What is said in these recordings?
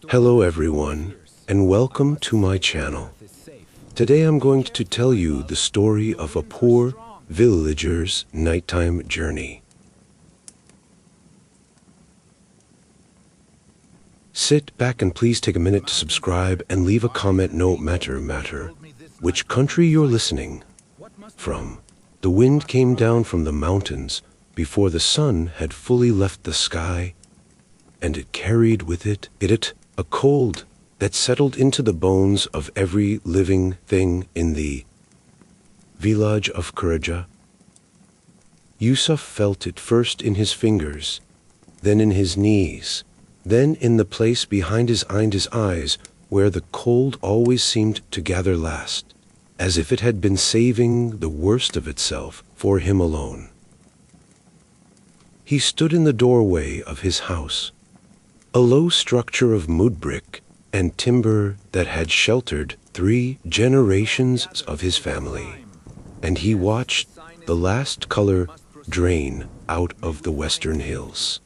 Hello everyone, and welcome to my channel. Today I'm going to tell you the story of a poor villager's nighttime journey. Sit back and please take a minute to subscribe and leave a comment no matter which country you're listening from. The wind came down from the mountains before the sun had fully left the sky, and it carried with it a cold that settled into the bones of every living thing in the village of Karaca. Yusuf felt it first in his fingers, then in his knees, then in the place behind his eyes where the cold always seemed to gather last, as if it had been saving the worst of itself for him alone. He stood in the doorway of his house, a low structure of mud brick and timber that had sheltered 3 generations of his family, and he watched the last color drain out of the western hills.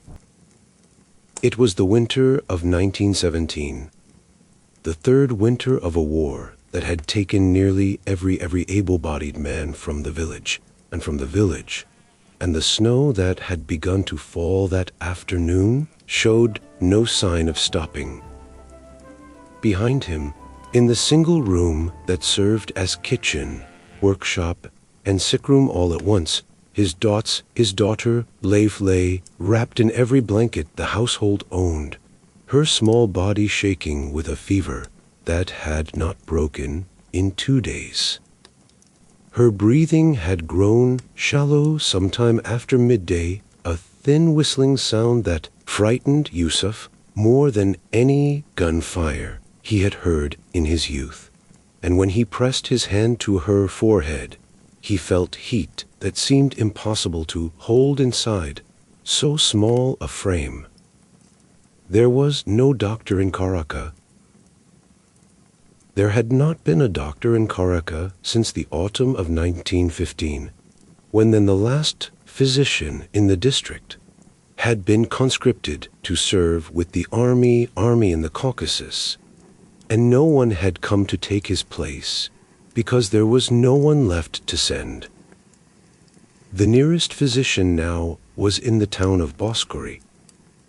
It was the winter of 1917, the 3rd winter of a war that had taken nearly every able-bodied man from the village, and the snow that had begun to fall that afternoon showed no sign of stopping. Behind him, in the single room that served as kitchen, workshop, and sick room all at once, his daughter Leif lay, wrapped in every blanket the household owned, her small body shaking with a fever that had not broken in 2 days. Her breathing had grown shallow sometime after midday, a thin whistling sound that frightened Yusuf more than any gunfire he had heard in his youth. And when he pressed his hand to her forehead, he felt heat that seemed impossible to hold inside so small a frame. There was no doctor in Karaca. There had not been a doctor in Karaca since the autumn of 1915, when then the last physician in the district had been conscripted to serve with the army in the Caucasus, and no one had come to take his place because there was no one left to send. The nearest physician now was in the town of Borıng,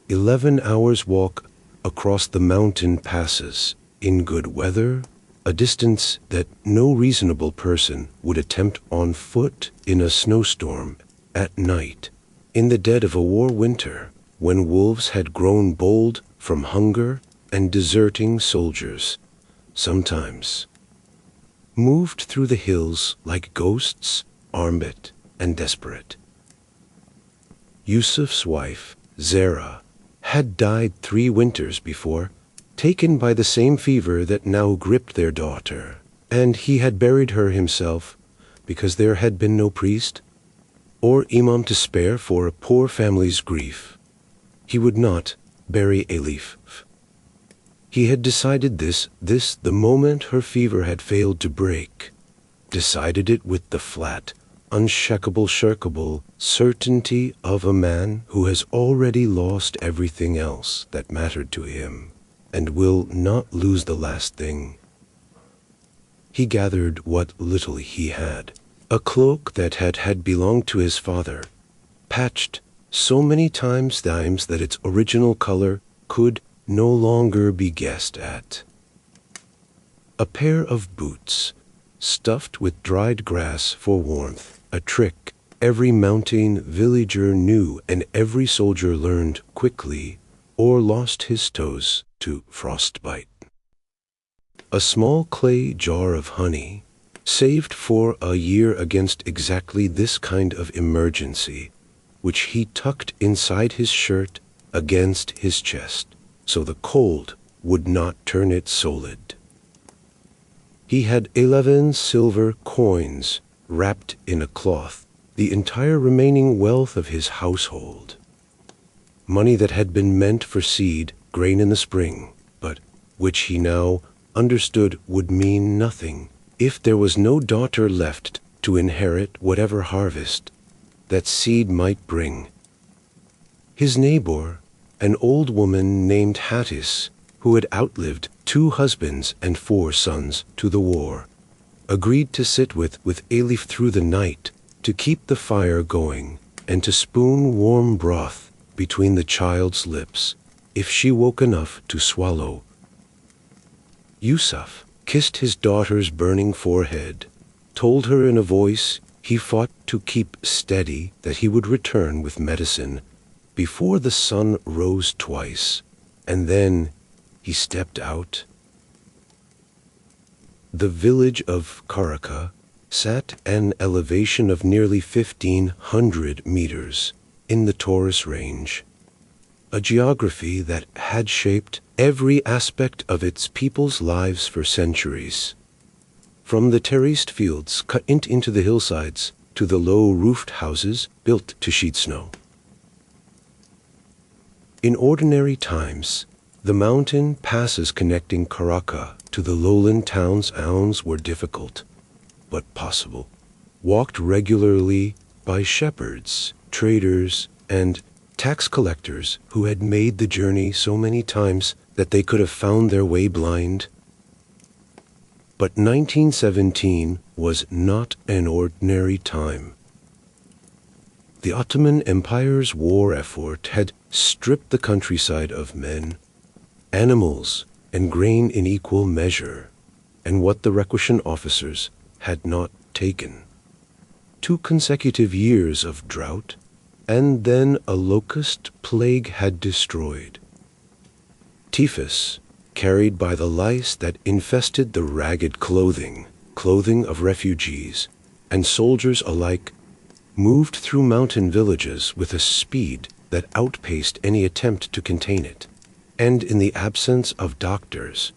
11 hours' walk across the mountain passes, in good weather, a distance that no reasonable person would attempt on foot in a snowstorm at night, in the dead of a war winter, when wolves had grown bold from hunger and deserting soldiers, sometimes moved through the hills like ghosts, armed and desperate. Yusuf's wife, Zara, had died 3 winters before, taken by the same fever that now gripped their daughter, and he had buried her himself because there had been no priest or imam to spare for a poor family's grief. He would not bury Elif. He had decided this the moment her fever had failed to break, decided it with the flat, unshakable certainty of a man who has already lost everything else that mattered to him, and will not lose the last thing. He gathered what little he had, a cloak that had belonged to his father, patched so many times that its original color could no longer be guessed at. A pair of boots, stuffed with dried grass for warmth, a trick every mountain villager knew and every soldier learned quickly, or lost his toes to frostbite. A small clay jar of honey, saved for a year against exactly this kind of emergency, which he tucked inside his shirt against his chest, so the cold would not turn it solid. He had 11 silver coins wrapped in a cloth, the entire remaining wealth of his household. Money that had been meant for seed, grain in the spring, but which he now understood would mean nothing if there was no daughter left to inherit whatever harvest that seed might bring. His neighbor, an old woman named Hattis, who had outlived 2 husbands and 4 sons to the war, agreed to sit with Elif through the night to keep the fire going and to spoon warm broth between the child's lips if she woke enough to swallow. Yusuf kissed his daughter's burning forehead, told her in a voice he fought to keep steady that he would return with medicine before the sun rose twice, and then he stepped out. The village of Karaka sat at an elevation of nearly 1,500 meters in the Taurus Range, a geography that had shaped every aspect of its people's lives for centuries. From the terraced fields cut into the hillsides to the low-roofed houses built to sheet snow. In ordinary times, the mountain passes connecting Karaka to the lowland towns were difficult, but possible, walked regularly by shepherds, traders, and tax collectors who had made the journey so many times that they could have found their way blind. But 1917 was not an ordinary time. The Ottoman Empire's war effort had stripped the countryside of men, animals, and grain in equal measure, and what the requisition officers had not taken. 2 consecutive years of drought, and then a locust plague had destroyed. Typhus, carried by the lice that infested the ragged clothing of refugees and soldiers alike, moved through mountain villages with a speed that outpaced any attempt to contain it. And in the absence of doctors,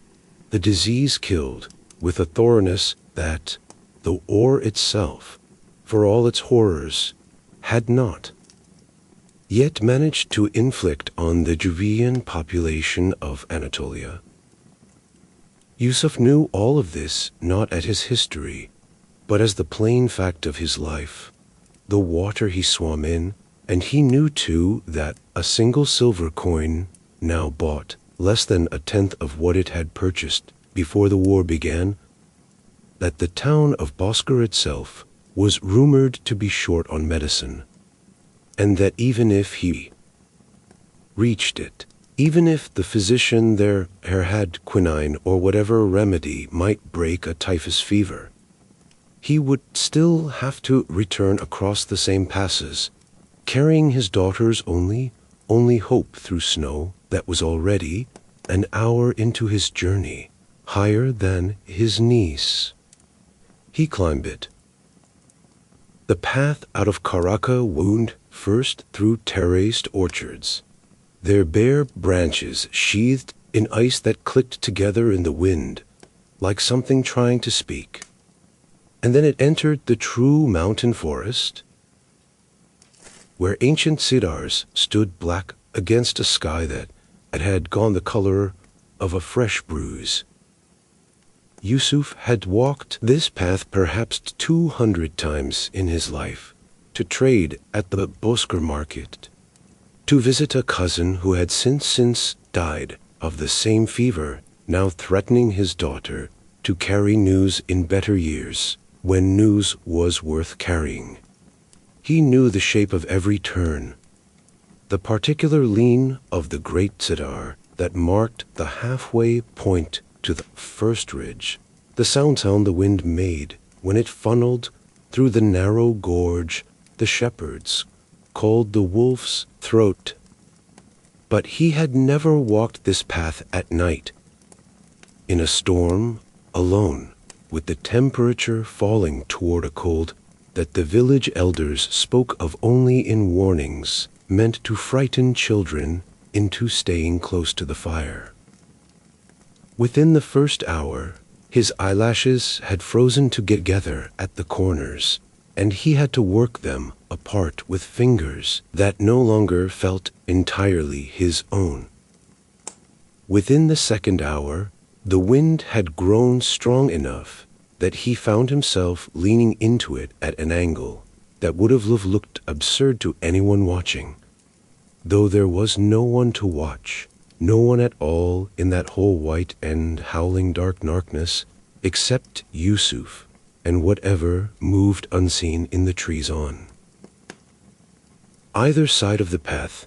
the disease killed with a thoroughness that the war itself, for all its horrors, had not yet managed to inflict on the Judean population of Anatolia. Yusuf knew all of this not as his history, but as the plain fact of his life, the water he swam in, and he knew too that a single silver coin now bought less than 1/10 of what it had purchased before the war began, that the town of Bozkır itself was rumored to be short on medicine, and that even if he reached it, even if the physician there had quinine or whatever remedy might break a typhus fever, he would still have to return across the same passes, carrying his daughter's only hope through snow that was already an hour into his journey, higher than his knees. He climbed it. The path out of Karaka wound first through terraced orchards, their bare branches sheathed in ice that clicked together in the wind, like something trying to speak. And then it entered the true mountain forest, where ancient cedars stood black against a sky that had gone the color of a fresh bruise. Yusuf had walked this path perhaps 200 times in his life, to trade at the Bozkır market, to visit a cousin who had since died of the same fever, now threatening his daughter, to carry news in better years, when news was worth carrying. He knew the shape of every turn, the particular lean of the great cedar that marked the halfway point to the first ridge, the sound the wind made when it funneled through the narrow gorge the shepherds called the wolf's throat. But he had never walked this path at night, in a storm, alone, with the temperature falling toward a cold that the village elders spoke of only in warnings meant to frighten children into staying close to the fire. Within the first hour, his eyelashes had frozen together at the corners, and he had to work them apart with fingers that no longer felt entirely his own. Within the second hour, the wind had grown strong enough that he found himself leaning into it at an angle that would have looked absurd to anyone watching, though there was no one to watch, no one at all in that whole white and howling darkness, except Yusuf and whatever moved unseen in the trees on either side of the path.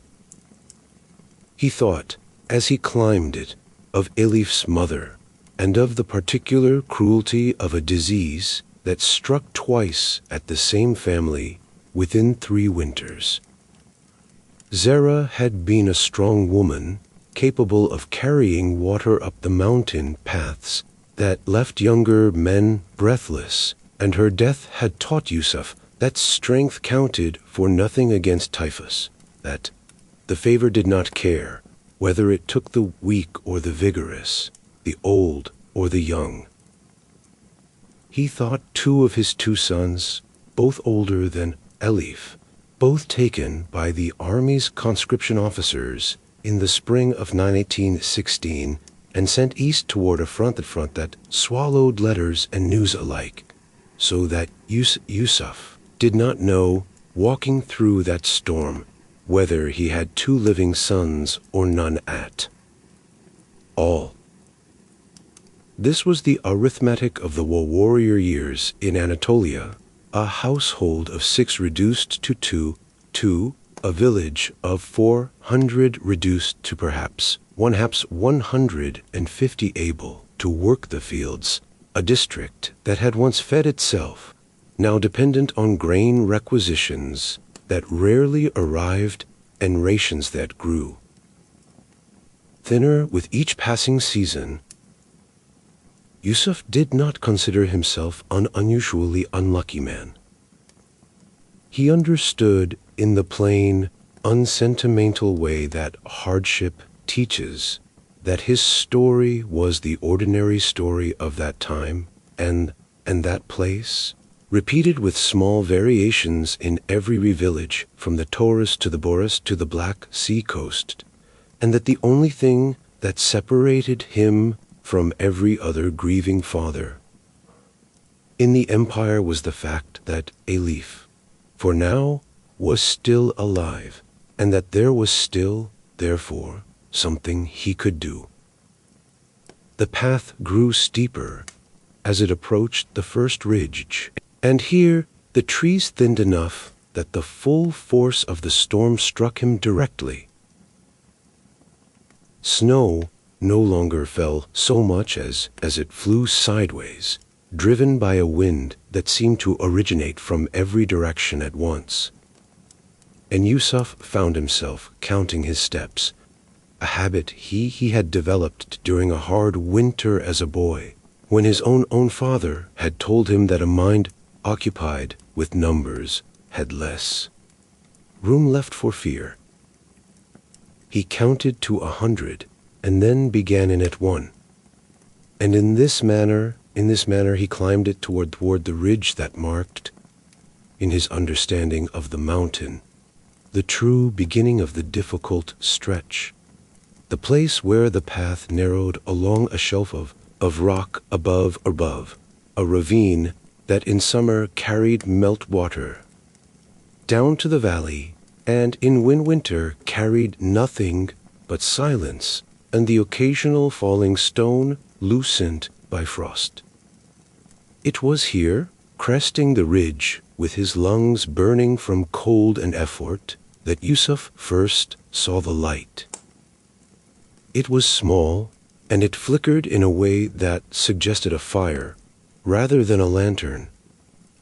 He thought, as he climbed it, of Elif's mother, and of the particular cruelty of a disease that struck twice at the same family within 3 winters. Zara had been a strong woman, capable of carrying water up the mountain paths that left younger men breathless, and her death had taught Yusuf that strength counted for nothing against typhus, that the favor did not care whether it took the weak or the vigorous, the old or the young. He thought too of his 2 sons, both older than Elif, both taken by the army's conscription officers in the spring of 1816 and sent east toward a front that swallowed letters and news alike, so that Yusuf did not know, walking through that storm, whether he had 2 living sons or none at all. This was the arithmetic of the warrior years in Anatolia, a household of 6 reduced to 2, a village of 400 reduced to perhaps 150 able to work the fields, a district that had once fed itself, now dependent on grain requisitions that rarely arrived and rations that grew thinner with each passing season. Yusuf did not consider himself an unusually unlucky man. He understood in the plain, unsentimental way that hardship teaches that his story was the ordinary story of that time and that place, repeated with small variations in every village from the Taurus to the Boris to the Black Sea coast, and that the only thing that separated him from every other grieving father in the empire was the fact that Elif, for now, was still alive, and that there was still, therefore, something he could do. The path grew steeper as it approached the first ridge, and here the trees thinned enough that the full force of the storm struck him directly. Snow no longer fell so much as it flew sideways, driven by a wind that seemed to originate from every direction at once. And Yusuf found himself counting his steps, a habit he had developed during a hard winter as a boy, when his own father had told him that a mind occupied with numbers had less room left for fear. He counted to 100, and then began in at 1. And in this manner he climbed it toward the ridge that marked, in his understanding of the mountain, the true beginning of the difficult stretch, the place where the path narrowed along a shelf of rock above, a ravine that in summer carried meltwater down to the valley, and in winter carried nothing but silence and the occasional falling stone loosened by frost. It was here, cresting the ridge with his lungs burning from cold and effort, that Yusuf first saw the light. It was small, and it flickered in a way that suggested a fire rather than a lantern,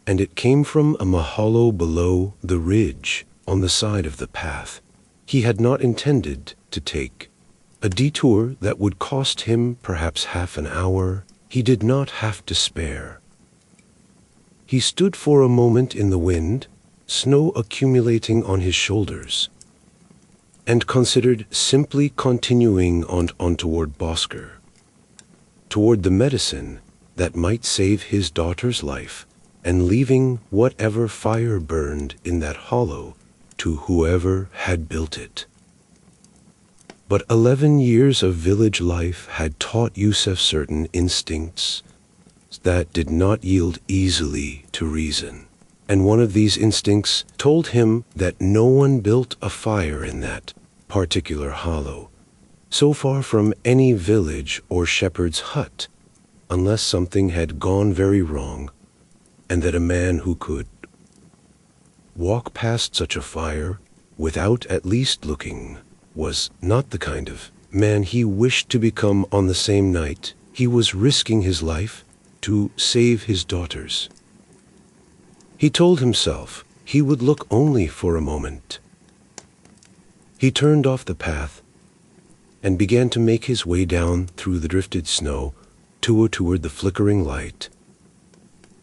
and it came from a hollow below the ridge on the side of the path. He had not intended to take a detour that would cost him perhaps half an hour. He did not have to spare. He stood for a moment in the wind, snow accumulating on his shoulders, and considered simply continuing on toward Bosker, toward the medicine that might save his daughter's life, and leaving whatever fire burned in that hollow to whoever had built it. But 11 years of village life had taught Yusuf certain instincts that did not yield easily to reason, and one of these instincts told him that no one built a fire in that particular hollow, so far from any village or shepherd's hut, unless something had gone very wrong, and that a man who could walk past such a fire without at least looking was not the kind of man he wished to become on the same night he was risking his life to save his daughters. He told himself he would look only for a moment. He turned off the path and began to make his way down through the drifted snow toward the flickering light,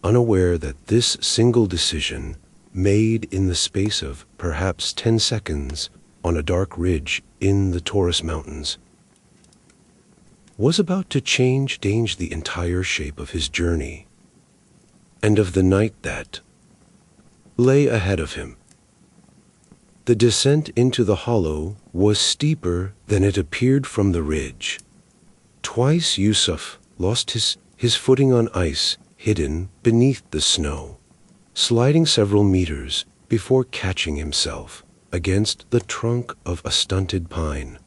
unaware that this single decision, made in the space of perhaps 10 seconds on a dark ridge in the Taurus Mountains, was about to change the entire shape of his journey and of the night that lay ahead of him. The descent into the hollow was steeper than it appeared from the ridge. Twice Yusuf lost his footing on ice hidden beneath the snow, sliding several meters before catching himself against the trunk of a stunted pine.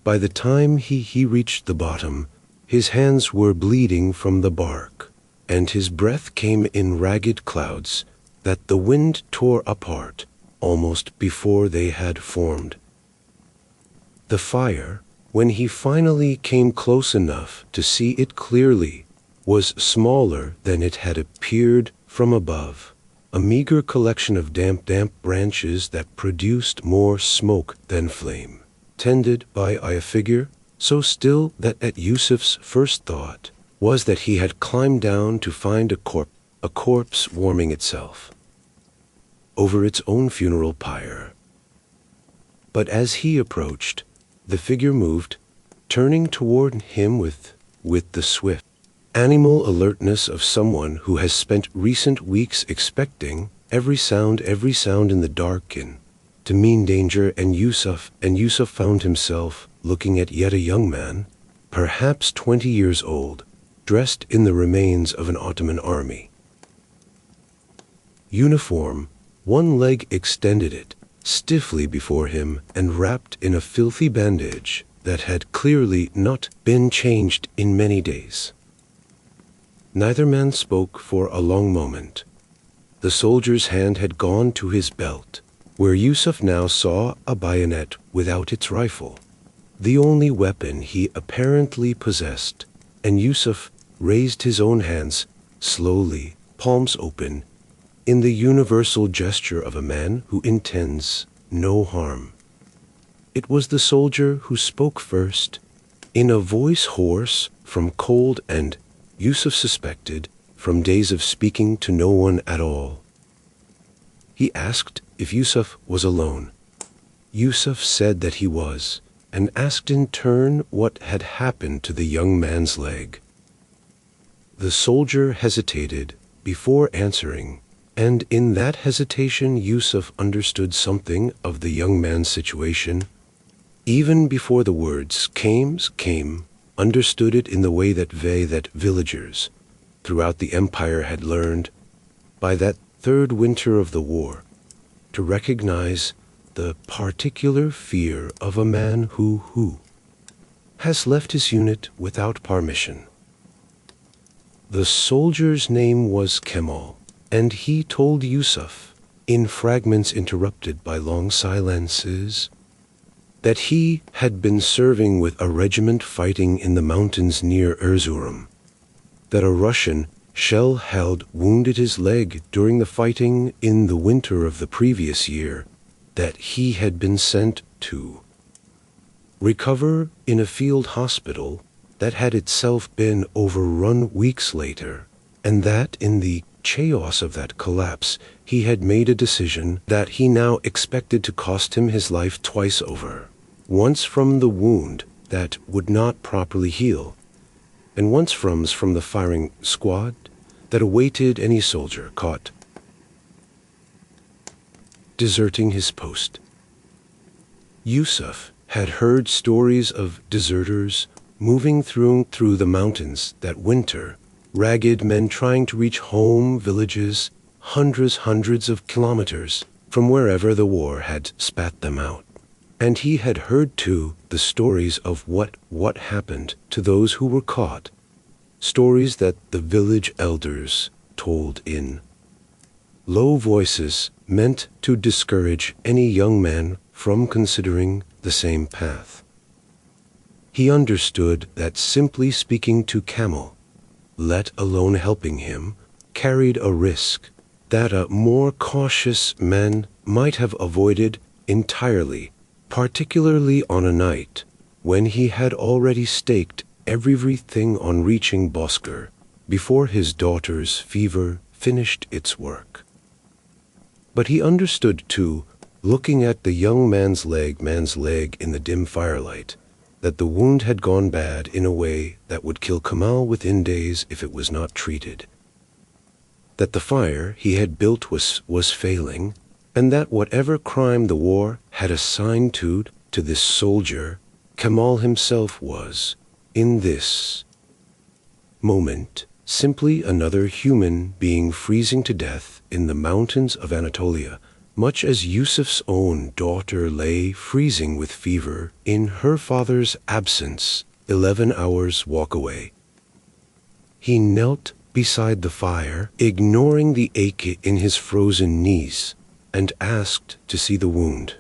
By the time he reached the bottom, his hands were bleeding from the bark, and his breath came in ragged clouds that the wind tore apart almost before they had formed. The fire, when he finally came close enough to see it clearly, was smaller than it had appeared from above, a meager collection of damp branches that produced more smoke than flame, tended by a figure so still that at Yusuf's first thought was that he had climbed down to find a corpse warming itself over its own funeral pyre. But as he approached, the figure moved, turning toward him with the swift animal alertness of someone who has spent recent weeks expecting every sound in the dark to mean danger, and Yusuf found himself looking at yet a young man, perhaps 20 years old, dressed in the remains of an Ottoman army uniform, one leg extended it stiffly before him and wrapped in a filthy bandage that had clearly not been changed in many days. Neither man spoke for a long moment. The soldier's hand had gone to his belt, where Yusuf now saw a bayonet without its rifle, the only weapon he apparently possessed, and Yusuf raised his own hands slowly, palms open, in the universal gesture of a man who intends no harm. It was the soldier who spoke first, in a voice hoarse from cold and, Yusuf suspected, from days of speaking to no one at all. He asked if Yusuf was alone. Yusuf said that he was, and asked in turn what had happened to the young man's leg. The soldier hesitated before answering, and in that hesitation Yusuf understood something of the young man's situation. Even before the words came, understood it in the way that villagers throughout the empire had learned, by that third winter of the war, to recognize the particular fear of a man who has left his unit without permission. The soldier's name was Kemal, and he told Yusuf, in fragments interrupted by long silences, that he had been serving with a regiment fighting in the mountains near Erzurum, that a Russian shell had wounded his leg during the fighting in the winter of the previous year, that he had been sent to recover in a field hospital that had itself been overrun weeks later, and that in the chaos of that collapse he had made a decision that he now expected to cost him his life twice over, once from the wound that would not properly heal, and once from the firing squad that awaited any soldier caught deserting his post. Yusuf had heard stories of deserters moving through the mountains that winter, ragged men trying to reach home villages hundreds of kilometers from wherever the war had spat them out. And he had heard, too, the stories of what happened to those who were caught, stories that the village elders told in low voices, meant to discourage any young man from considering the same path. He understood that simply speaking to Camel, let alone helping him, carried a risk that a more cautious man might have avoided entirely, particularly on a night when he had already staked everything on reaching Boskur before his daughter's fever finished its work. But he understood, too, looking at the young man's leg in the dim firelight, that the wound had gone bad in a way that would kill Kamal within days if it was not treated. That the fire he had built was failing, and that whatever crime the war had assigned to this soldier, Kamal himself was, in this moment, simply another human being freezing to death in the mountains of Anatolia, much as Yusuf's own daughter lay freezing with fever in her father's absence 11 hours' walk away. He knelt beside the fire, ignoring the ache in his frozen knees, and asked to see the wound.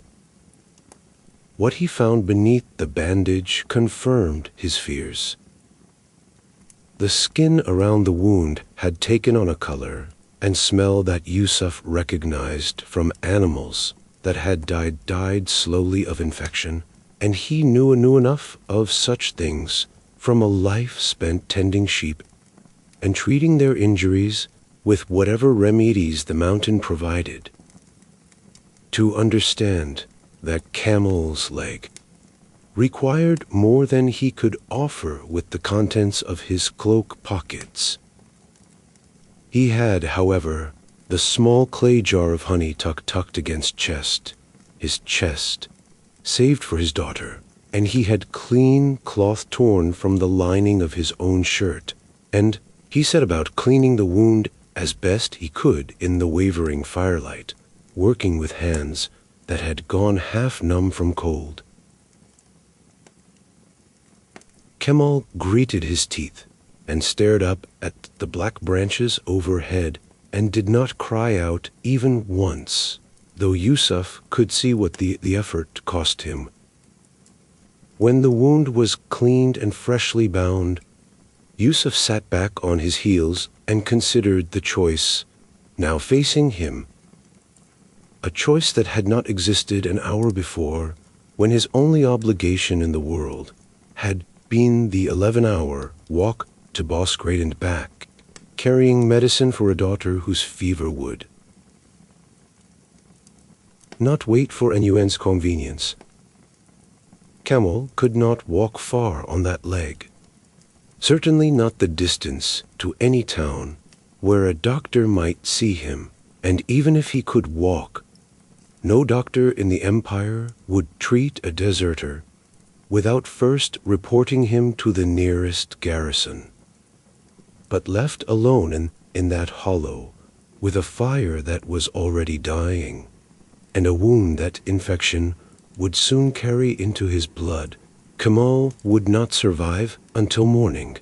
What he found beneath the bandage confirmed his fears. The skin around the wound had taken on a color and smell that Yusuf recognized from animals that had died slowly of infection, and he knew enough of such things from a life spent tending sheep and treating their injuries with whatever remedies the mountain provided, to understand that Camel's leg required more than he could offer with the contents of his cloak pockets. He had, however, the small clay jar of honey tucked against his chest, saved for his daughter, and he had clean cloth torn from the lining of his own shirt, and he set about cleaning the wound as best he could in the wavering firelight, working with hands that had gone half numb from cold. Kemal gritted his teeth and stared up at the black branches overhead and did not cry out even once, though Yusuf could see what the effort cost him. When the wound was cleaned and freshly bound, Yusuf sat back on his heels and considered the choice now facing him, a choice that had not existed an hour before, when his only obligation in the world had been the 11-hour walk to Bosgrade and back, carrying medicine for a daughter whose fever would not wait for anyone's convenience. Kemal could not walk far on that leg, certainly not the distance to any town where a doctor might see him, and even if he could walk, no doctor in the empire would treat a deserter without first reporting him to the nearest garrison. But left alone in that hollow, with a fire that was already dying, and a wound that infection would soon carry into his blood, Kemal would not survive until morning.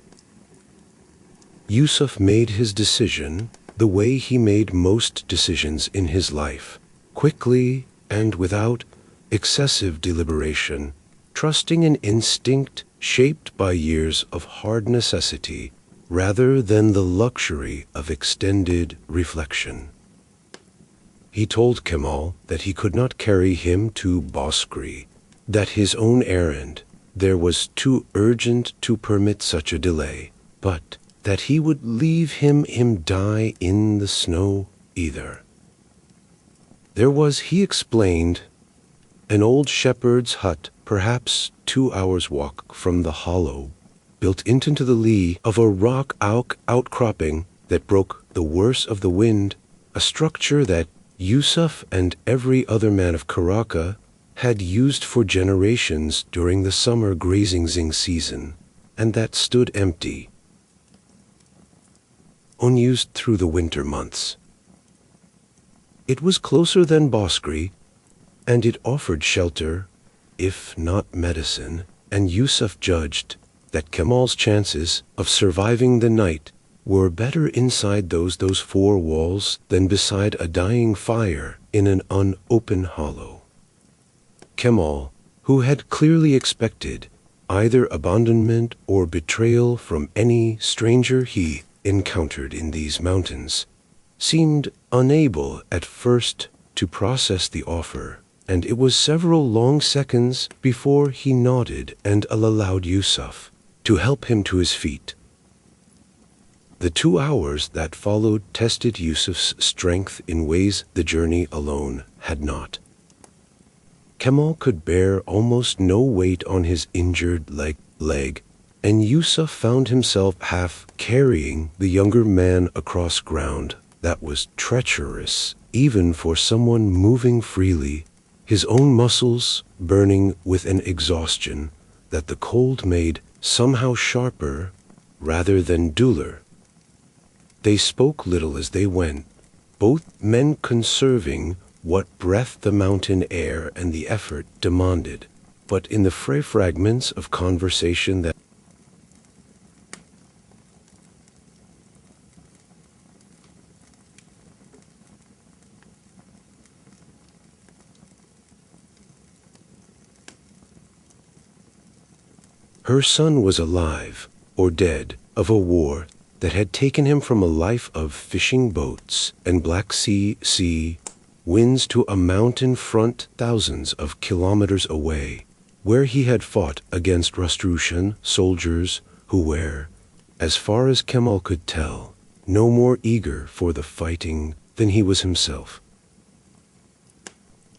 Yusuf made his decision the way he made most decisions in his life, quickly and without excessive deliberation, trusting an instinct shaped by years of hard necessity rather than the luxury of extended reflection. He told Kemal that he could not carry him to Bosgri, that his own errand there was too urgent to permit such a delay, but that he would leave him die in the snow either. There was, he explained, an old shepherd's hut, perhaps 2 hours' walk from the hollow, built into the lee of a rock outcropping that broke the worst of the wind, a structure that Yusuf and every other man of Karaka had used for generations during the summer grazing season, and that stood empty, unused through the winter months. It was closer than Bosgri, and it offered shelter if not medicine, and Yusuf judged that Kemal's chances of surviving the night were better inside those four walls than beside a dying fire in an unopen hollow. Kemal, who had clearly expected either abandonment or betrayal from any stranger he encountered in these mountains, seemed unable at first to process the offer, and it was several long seconds before he nodded and allowed Yusuf to help him to his feet. The 2 hours that followed tested Yusuf's strength in ways the journey alone had not. Kemal could bear almost no weight on his injured leg, and Yusuf found himself half carrying the younger man across ground that was treacherous even for someone moving freely, his own muscles burning with an exhaustion that the cold made somehow sharper rather than duller. They spoke little as they went, both men conserving what breath the mountain air and the effort demanded, but in the fragments of conversation that her son was alive or dead of a war that had taken him from a life of fishing boats and Black Sea winds to a mountain front thousands of kilometers away, where he had fought against Rustrushan soldiers who were, as far as Kemal could tell, no more eager for the fighting than he was himself.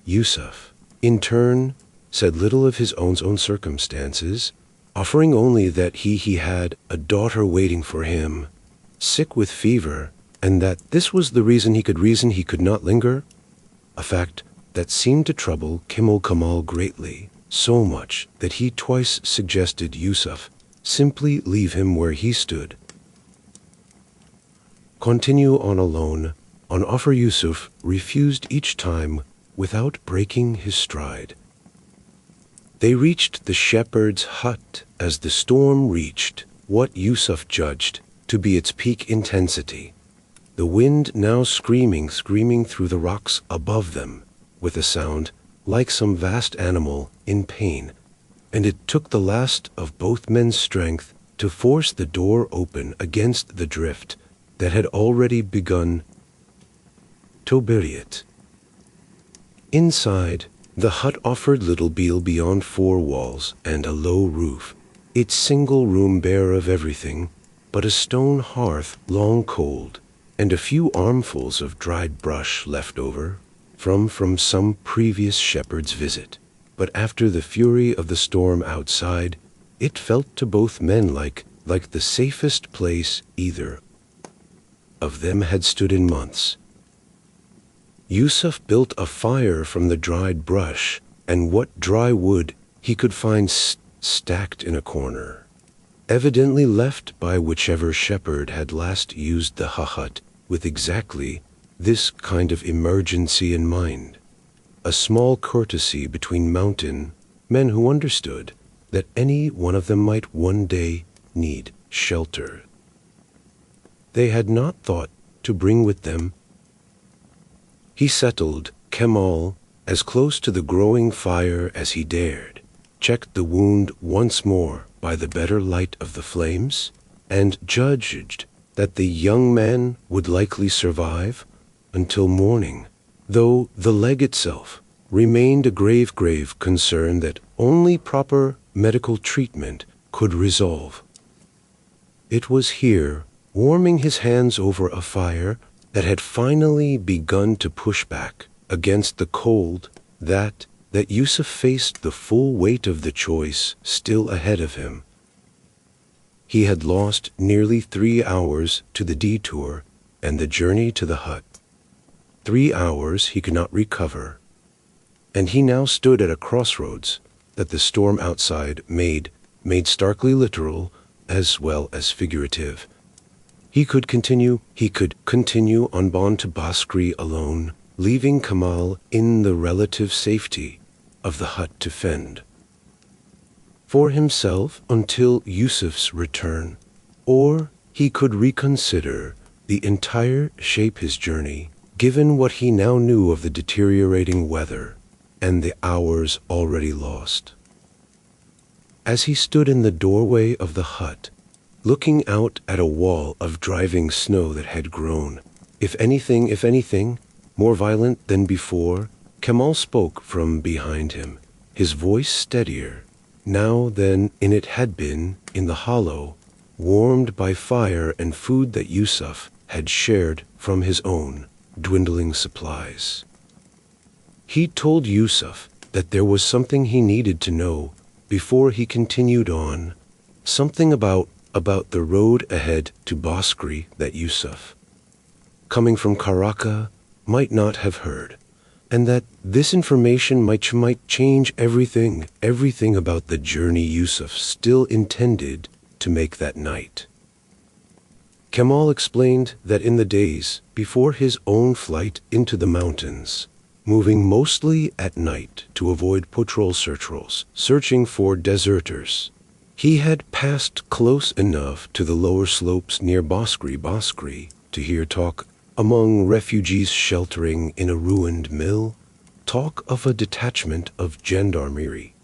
Yusuf, in turn, said little of his own circumstances, offering only that he had a daughter waiting for him, sick with fever, and that this was the reason he could not linger, a fact that seemed to trouble Kemal greatly, so much that he twice suggested Yusuf simply leave him where he stood. Continue on alone. On offer Yusuf refused each time without breaking his stride. They reached the shepherd's hut as the storm reached what Yusuf judged to be its peak intensity, the wind now screaming through the rocks above them with a sound like some vast animal in pain, and it took the last of both men's strength to force the door open against the drift that had already begun to bury it. Inside, the hut offered little beyond four walls and a low roof, its single room bare of everything but a stone hearth long cold, and a few armfuls of dried brush left over from some previous shepherd's visit. But after the fury of the storm outside, it felt to both men like the safest place either of them had stood in months. Yusuf built a fire from the dried brush and what dry wood he could find stacked in a corner, evidently left by whichever shepherd had last used the hut with exactly this kind of emergency in mind, a small courtesy between mountain men who understood that any one of them might one day need shelter. They had not thought to bring with them. He settled Kemal as close to the growing fire as he dared, checked the wound once more by the better light of the flames, and judged that the young man would likely survive until morning, though the leg itself remained a grave concern that only proper medical treatment could resolve. It was here, warming his hands over a fire that had finally begun to push back against the cold, that Yusuf faced the full weight of the choice still ahead of him. He had lost nearly 3 hours to the detour and the journey to the hut. 3 hours he could not recover, and he now stood at a crossroads that the storm outside made starkly literal as well as figurative. He could continue on Bon to Baskri alone, leaving Kemal in the relative safety of the hut to fend for himself until Yusuf's return, or he could reconsider the entire shape his journey, given what he now knew of the deteriorating weather and the hours already lost. As he stood in the doorway of the hut, looking out at a wall of driving snow that had grown, if anything, more violent than before, Kemal spoke from behind him, his voice steadier now than it had been in the hollow, warmed by fire and food that Yusuf had shared from his own dwindling supplies. He told Yusuf that there was something he needed to know before he continued on, something about the road ahead to Boskri that Yusuf, coming from Karaka, might not have heard, and that this information might change everything about the journey Yusuf still intended to make that night. Kemal explained that in the days before his own flight into the mountains, moving mostly at night to avoid patrol searching for deserters, he had passed close enough to the lower slopes near Boskri to hear talk among refugees sheltering in a ruined mill, talk of a detachment of gendarmerie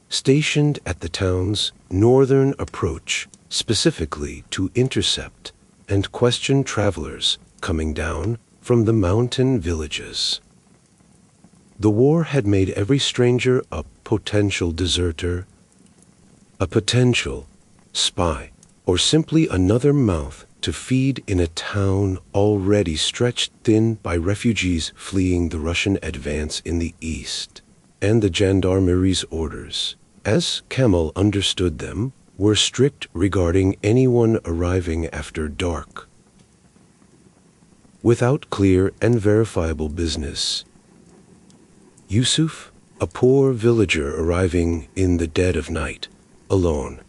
stationed at the town's northern approach, specifically to intercept and question travelers coming down from the mountain villages. The war had made every stranger a potential deserter, a potential spy, or simply another mouth to feed in a town already stretched thin by refugees fleeing the Russian advance in the east. And the gendarmerie's orders, as Kemal understood them, were strict regarding anyone arriving after dark, without clear and verifiable business. Yusuf, a poor villager arriving in the dead of night, alone,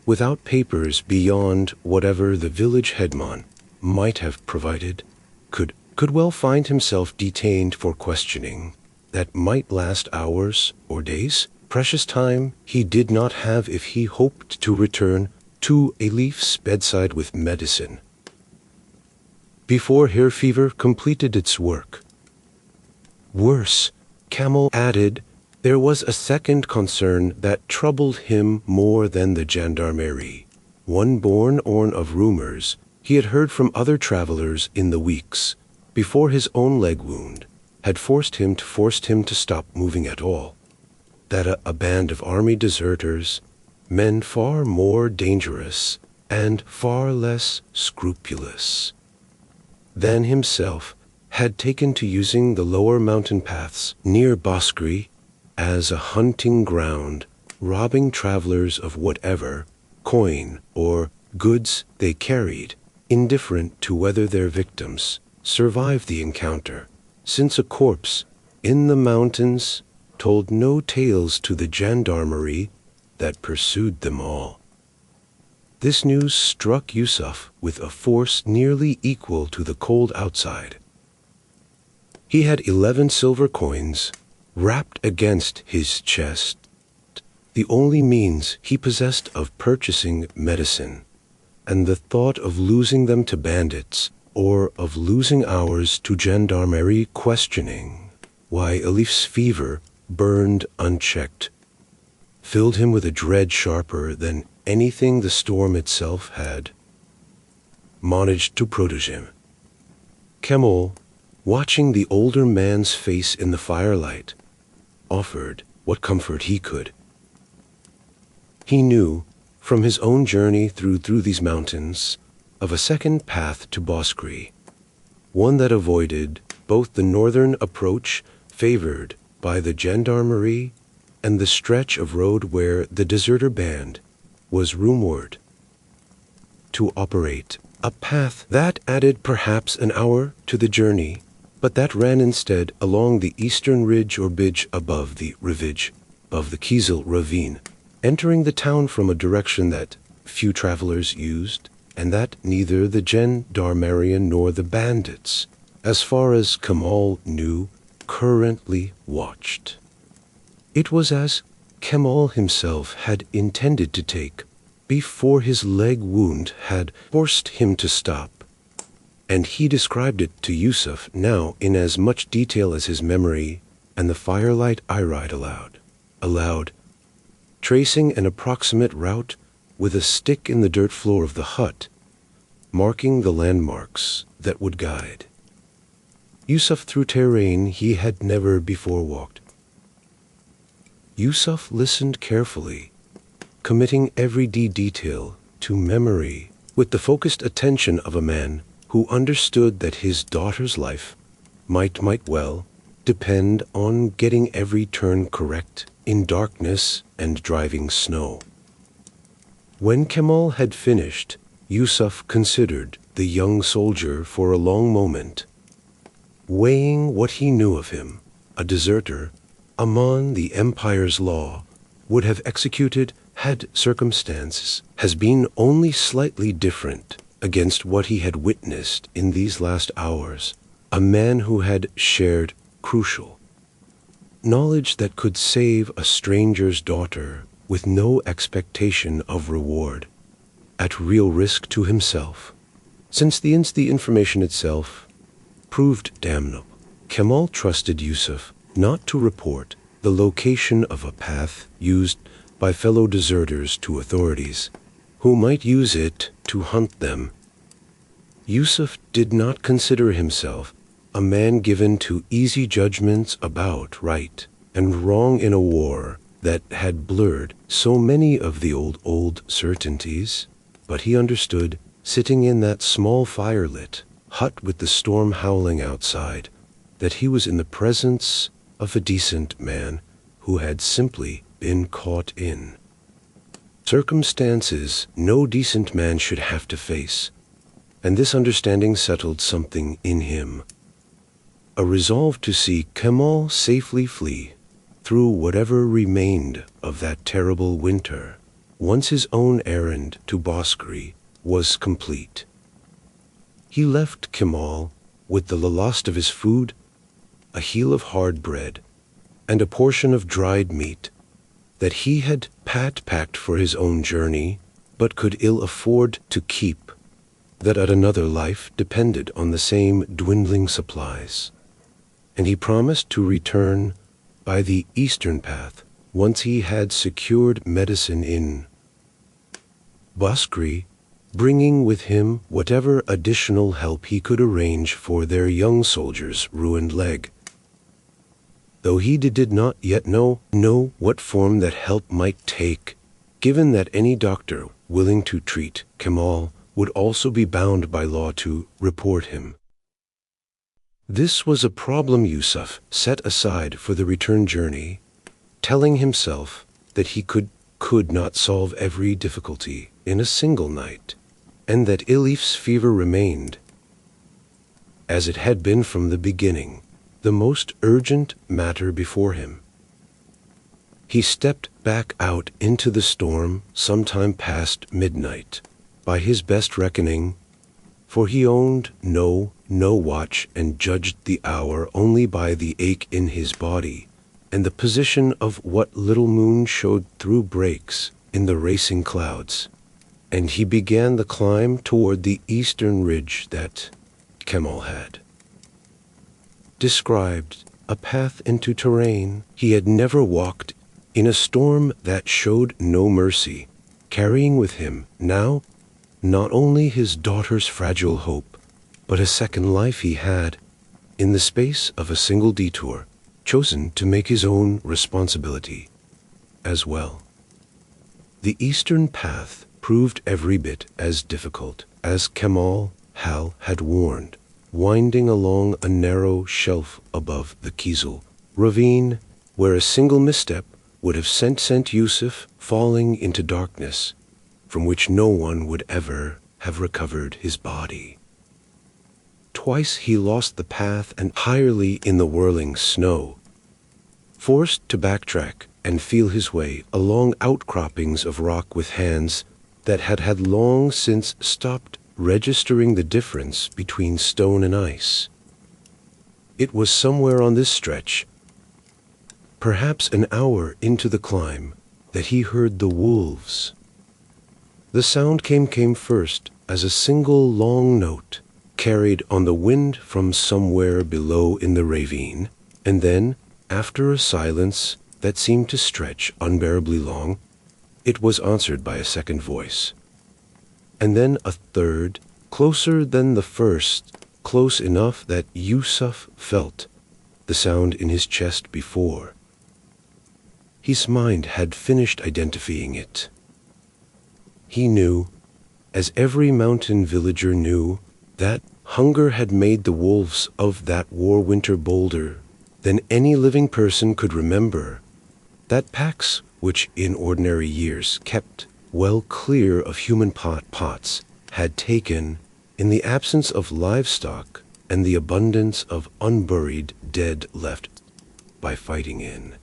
without papers beyond whatever the village headman might have provided, could well find himself detained for questioning that might last hours or days, precious time he did not have if he hoped to return to Elif's bedside with medicine before hair fever completed its work. Worse, Kemal added, there was a second concern that troubled him more than the gendarmerie, one born of rumors he had heard from other travelers in the weeks before his own leg wound had forced him to stop moving at all. That a band of army deserters, men far more dangerous and far less scrupulous than himself, had taken to using the lower mountain paths near Boskri as a hunting ground, robbing travelers of whatever coin or goods they carried, indifferent to whether their victims survived the encounter, since a corpse in the mountains told no tales to the gendarmerie that pursued them all. This news struck Yusuf with a force nearly equal to the cold outside. He had 11 silver coins wrapped against his chest, the only means he possessed of purchasing medicine, and the thought of losing them to bandits or of losing hours to gendarmerie questioning why Elif's fever burned unchecked filled him with a dread sharper than anything the storm itself had managed to produce him. Kemal, watching the older man's face in the firelight, offered what comfort he could. He knew, from his own journey through these mountains, of a second path to Boskri, one that avoided both the northern approach favored by the gendarmerie and the stretch of road where the deserter band was rumored to operate, a path that added perhaps an hour to the journey, but that ran instead along the eastern ridge or bidge above the Kizil ravine, entering the town from a direction that few travelers used, and that neither the gendarmerie nor the bandits, as far as Kemal knew, currently watched. It was as Kemal himself had intended to take, before his leg wound had forced him to stop. And he described it to Yusuf now in as much detail as his memory and the firelight eyesight allowed, tracing an approximate route with a stick in the dirt floor of the hut, marking the landmarks that would guide Yusuf through terrain he had never before walked. Yusuf listened carefully, committing every detail to memory with the focused attention of a man who understood that his daughter's life might well depend on getting every turn correct in darkness and driving snow. When Kemal had finished, Yusuf considered the young soldier for a long moment, weighing what he knew of him. A deserter among the empire's law would have executed had circumstances has been only slightly different against what he had witnessed in these last hours, a man who had shared crucial knowledge that could save a stranger's daughter with no expectation of reward, at real risk to himself, since the information itself proved damnable. Kemal trusted Yusuf not to report the location of a path used by fellow deserters to authorities, who might use it to hunt them. Yusuf did not consider himself a man given to easy judgments about right and wrong in a war that had blurred so many of the old certainties, but he understood, sitting in that small firelit hut with the storm howling outside, that he was in the presence of a decent man who had simply been caught in circumstances no decent man should have to face, and this understanding settled something in him, a resolve to see Kemal safely flee through whatever remained of that terrible winter, once his own errand to Borıng was complete. He left Kemal with the last of his food, a heel of hard bread, and a portion of dried meat that he had packed for his own journey, but could ill afford to keep, that at another life depended on the same dwindling supplies. And he promised to return by the eastern path once he had secured medicine in Borıng, bringing with him whatever additional help he could arrange for their young soldier's ruined leg. Though he did not yet know what form that help might take, given that any doctor willing to treat Kemal would also be bound by law to report him. This was a problem Yusuf set aside for the return journey, telling himself that he could not solve every difficulty in a single night, and that Elif's fever remained, as it had been from the beginning, the most urgent matter before him. He stepped back out into the storm sometime past midnight, by his best reckoning, for he owned no watch and judged the hour only by the ache in his body and the position of what little moon showed through breaks in the racing clouds. And he began the climb toward the eastern ridge that Kemal had described, a path into terrain he had never walked in, a storm that showed no mercy, carrying with him now not only his daughter's fragile hope, but a second life he had, in the space of a single detour, chosen to make his own responsibility as well. The eastern path proved every bit as difficult as Kemal had warned, winding along a narrow shelf above the Kizil ravine, where a single misstep would have sent Yusuf falling into darkness, from which no one would ever have recovered his body. Twice he lost the path entirely in the whirling snow, forced to backtrack and feel his way along outcroppings of rock with hands that had long since stopped registering the difference between stone and ice. It was somewhere on this stretch perhaps an hour into the climb, that he heard the wolves. The sound came first as a single long note, carried on the wind from somewhere below in the ravine, and then, after a silence that seemed to stretch unbearably long, it was answered by a second voice. And then a third, closer than the first, close enough that Yusuf felt the sound in his chest before. His mind had finished identifying it. He knew, as every mountain villager knew, that hunger had made the wolves of that war winter bolder than any living person could remember, that packs which in ordinary years kept well clear of human pots had taken, in the absence of livestock and the abundance of unburied dead left by fighting in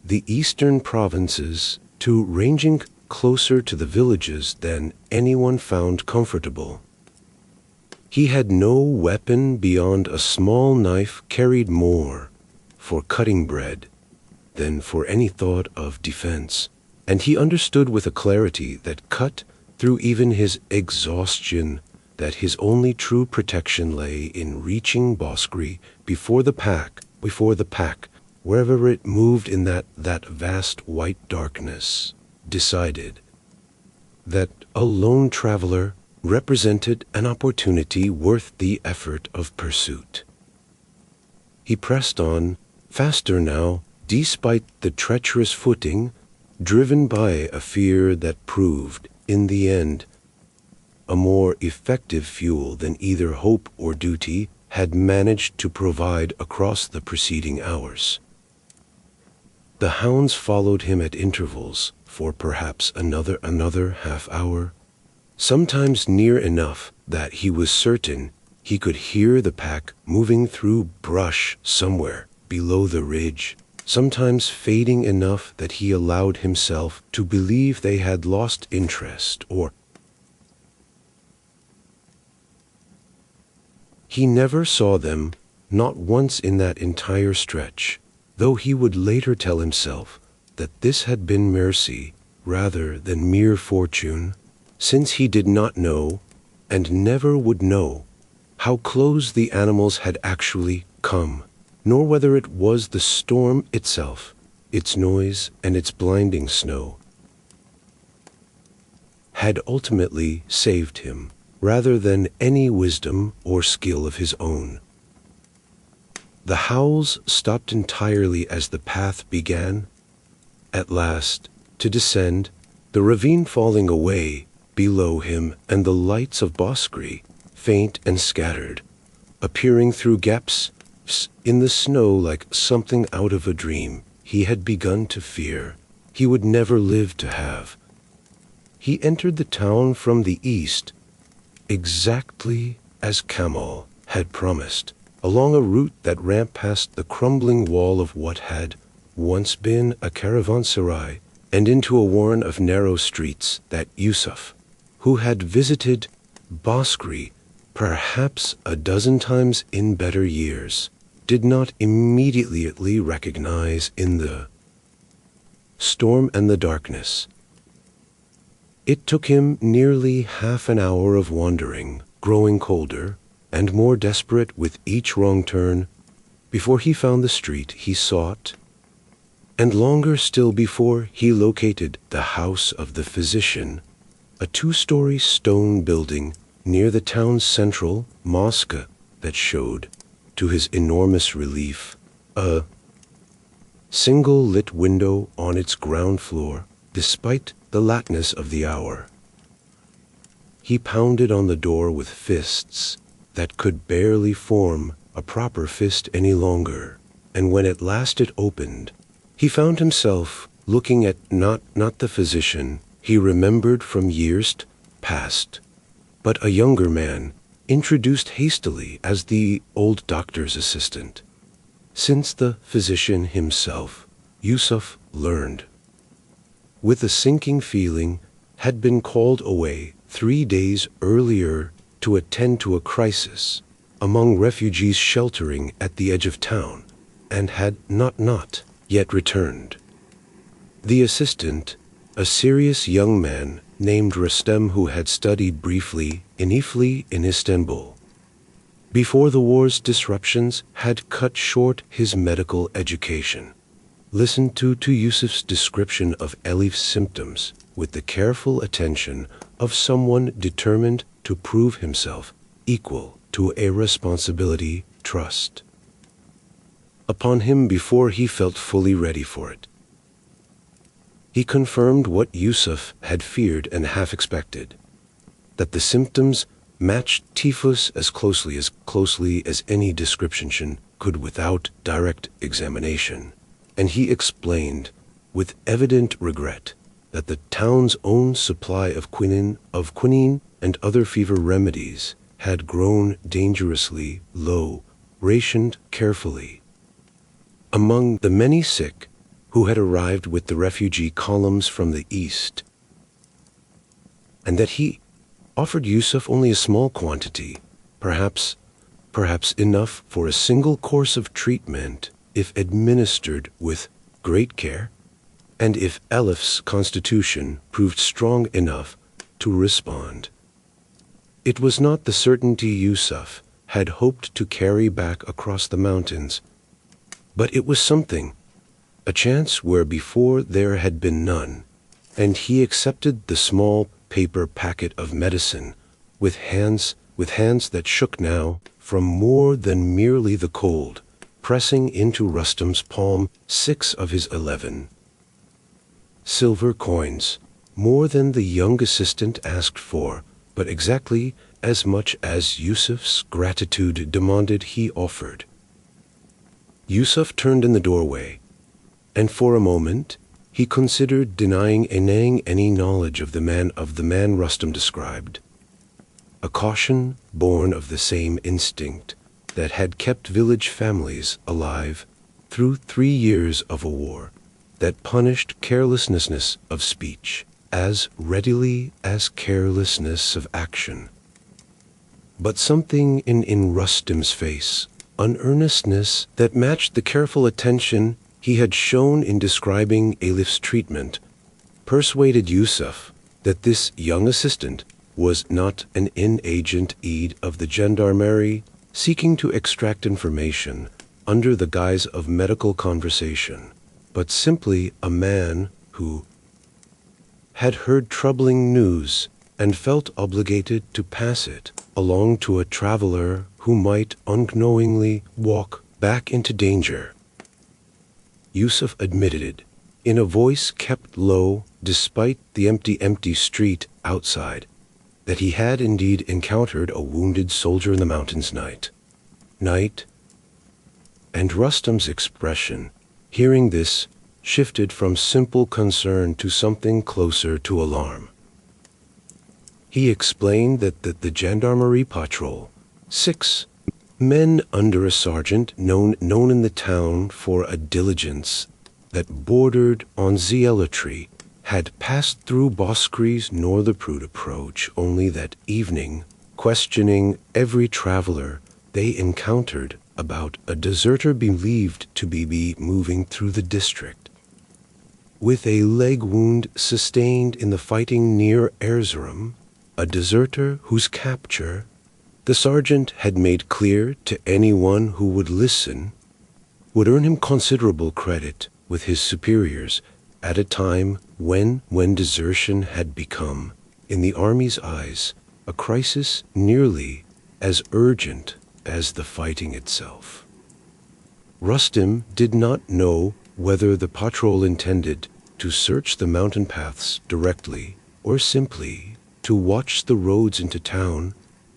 the eastern provinces, to ranging closer to the villages than anyone found comfortable. He had no weapon beyond a small knife carried more for cutting bread than for any thought of defense, and he understood with a clarity that cut through even his exhaustion that his only true protection lay in reaching Borıng before the pack, wherever it moved in that vast white darkness, decided that a lone traveler represented an opportunity worth the effort of pursuit. He pressed on, faster now, despite the treacherous footing, driven by a fear that proved, in the end, a more effective fuel than either hope or duty had managed to provide across the preceding hours. The hounds followed him at intervals for perhaps another half hour, sometimes near enough that he was certain he could hear the pack moving through brush somewhere below the ridge, sometimes fading enough that he allowed himself to believe they had lost interest, or he never saw them, not once in that entire stretch, though he would later tell himself that this had been mercy rather than mere fortune, since he did not know, and never would know, how close the animals had actually come, nor whether it was the storm itself, its noise and its blinding snow, had ultimately saved him, rather than any wisdom or skill of his own. The howls stopped entirely as the path began, at last, to descend, the ravine falling away below him, and the lights of Borıng, faint and scattered, appearing through gaps in the snow like something out of a dream he had begun to fear he would never live to have. He entered the town from the east, exactly as Kamal had promised, along a route that ran past the crumbling wall of what had once been a caravanserai, and into a warren of narrow streets that Yusuf, who had visited Borıng perhaps a dozen times in better years, did not immediately recognize in the storm and the darkness. It took him nearly half an hour of wandering, growing colder and more desperate with each wrong turn, before he found the street he sought, and longer still before he located the house of the physician, a two-story stone building near the town's central mosque that showed, to his enormous relief, a single lit window on its ground floor, despite the lateness of the hour. He pounded on the door with fists that could barely form a proper fist any longer, and when at last it opened, he found himself looking at not the physician he remembered from years past, but a younger man, introduced hastily as the old doctor's assistant, since the physician himself, Yusuf learned, with a sinking feeling, had been called away 3 days earlier to attend to a crisis among refugees sheltering at the edge of town, and had not yet returned. The assistant, a serious young man named Rustem, who had studied briefly in Ifli in Istanbul, before the war's disruptions had cut short his medical education, listened to Yusuf's description of Elif's symptoms with the careful attention of someone determined to prove himself equal to a responsibility thrust upon him before he felt fully ready for it. He confirmed what Yusuf had feared and half expected, that the symptoms matched typhus as closely as any description could without direct examination, and he explained with evident regret that the town's own supply of quinine and other fever remedies had grown dangerously low, rationed carefully among the many sick who had arrived with the refugee columns from the east, and that he offered Yusuf only a small quantity, perhaps enough for a single course of treatment if administered with great care, and if Elif's constitution proved strong enough to respond. It was not the certainty Yusuf had hoped to carry back across the mountains, but it was something, a chance where before there had been none, and he accepted the small paper packet of medicine with hands that shook now from more than merely the cold, pressing into Rustam's palm 6 of his 11 silver coins, more than the young assistant asked for, but exactly as much as Yusuf's gratitude demanded he offered. Yusuf turned in the doorway, and for a moment he considered denying any knowledge of the man Rustam described, a caution born of the same instinct that had kept village families alive through 3 years of a war that punished carelessness of speech as readily as carelessness of action. But something in Rustam's face, an earnestness that matched the careful attention he had shown in describing Elif's treatment, persuaded Yusuf that this young assistant was not an agent of the gendarmerie seeking to extract information under the guise of medical conversation, but simply a man who had heard troubling news and felt obligated to pass it along to a traveler who might unknowingly walk back into danger. Yusuf admitted it, in a voice kept low despite the empty street outside, that he had indeed encountered a wounded soldier in the mountains night. And Rustam's expression, hearing this, shifted from simple concern to something closer to alarm. He explained that the gendarmerie patrol, 6 men under a sergeant known in the town for a diligence that bordered on zealotry, had passed through Boskri's northern approach only that evening, questioning every traveler they encountered about a deserter believed to be moving through the district, with a leg wound sustained in the fighting near Erzurum, a deserter whose capture the sergeant had made clear to anyone who would listen would earn him considerable credit with his superiors at a time when desertion had become, in the army's eyes, a crisis nearly as urgent as the fighting itself. Rustam did not know whether the patrol intended to search the mountain paths directly or simply to watch the roads into town,